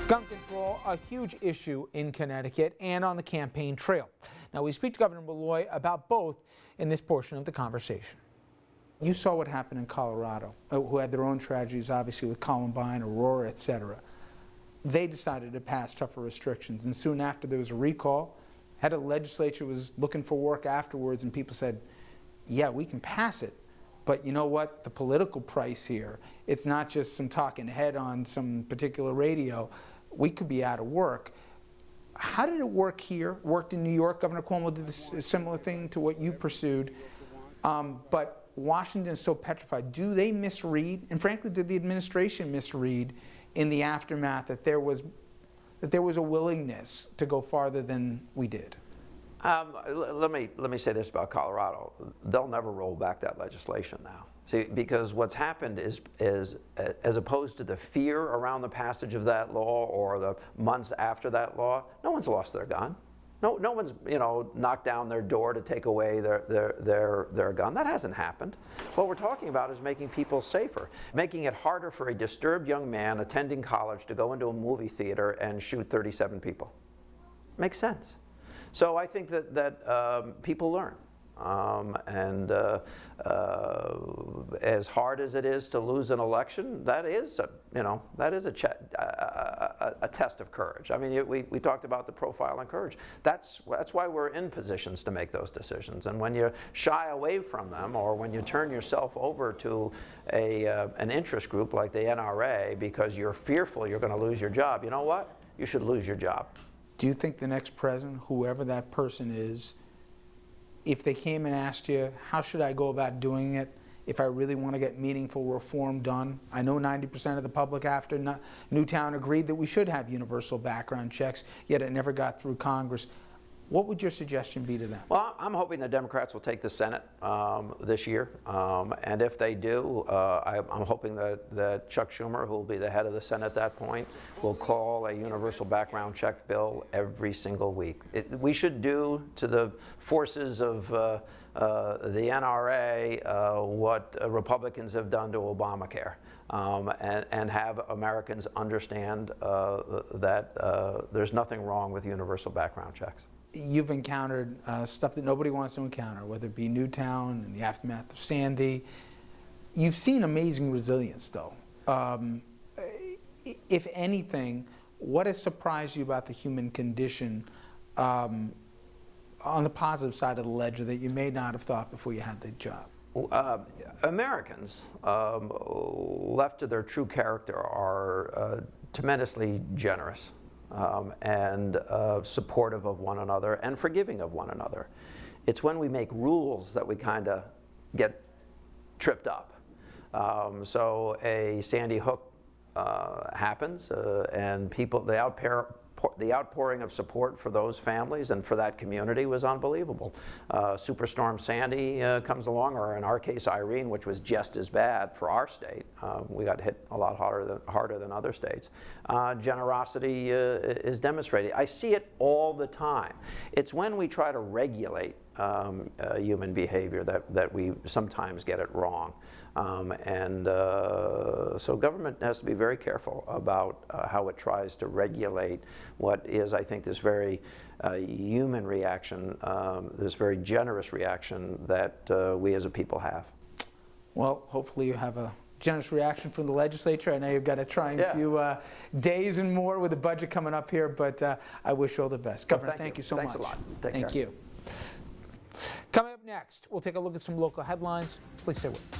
Gun control, a huge issue in Connecticut and on the campaign trail. Now we speak to Governor Malloy about both in this portion of the conversation. You saw what happened in Colorado, who had their own tragedies, obviously with Columbine, Aurora, etc. They decided to pass tougher restrictions, and soon after there was a recall. Head of the legislature was looking for work afterwards, and people said, yeah, we can pass it, but you know what, the political price here, it's not just some talking head on some particular radio. We could be out of work. How did it work here? Worked in New York. Governor Cuomo did this similar thing to what you pursued. But Washington is so petrified. Do they misread? And frankly, did the administration misread in the aftermath that there was a willingness to go farther than we did? Let me say this about Colorado. They'll never roll back that legislation now. See, because what's happened is as opposed to the fear around the passage of that law or the months after that law, no one's lost their gun. No one's knocked down their door to take away their gun. That hasn't happened. What we're talking about is making people safer, making it harder for a disturbed young man attending college to go into a movie theater and shoot 37 people. Makes sense. So I think that people learn. As hard as it is to lose an election, that is a test of courage. I mean, we talked about the profile in courage. That's why we're in positions to make those decisions. And when you shy away from them, or when you turn yourself over to an interest group like the NRA because you're fearful you're going to lose your job, you know what? You should lose your job. Do you think the next president, whoever that person is, if they came and asked you, how should I go about doing it if I really want to get meaningful reform done? I know 90% of the public after Newtown agreed that we should have universal background checks, yet it never got through Congress. What would your suggestion be to them? Well, I'm hoping the Democrats will take the Senate this year, and if they do, I'm hoping that Chuck Schumer, who will be the head of the Senate at that point, will call a universal background check bill every single week. We should do to the forces of the NRA what Republicans have done to Obamacare, and have Americans understand that there's nothing wrong with universal background checks. You've encountered stuff that nobody wants to encounter, whether it be Newtown and the aftermath of Sandy. You've seen amazing resilience, though. If anything, what has surprised you about the human condition on the positive side of the ledger that you may not have thought before you had the job? Americans, left to their true character, are tremendously generous. And supportive of one another and forgiving of one another. It's when we make rules that we kind of get tripped up. So a Sandy Hook happens, and the outpouring of support for those families and for that community was unbelievable. Superstorm Sandy comes along, or in our case Irene, which was just as bad for our state. We got hit a lot harder than other states. Generosity is demonstrated. I see it all the time. It's when we try to regulate human behavior that we sometimes get it wrong. So government has to be very careful about how it tries to regulate what is, I think, this very human reaction, this very generous reaction that we as a people have. Well, hopefully you have a generous reaction from the legislature. I know you've got a trying few days and more with the budget coming up here, but I wish you all the best. Governor, thank you so much. Thanks a lot. Thank you. Coming up next, we'll take a look at some local headlines. Please stay with us.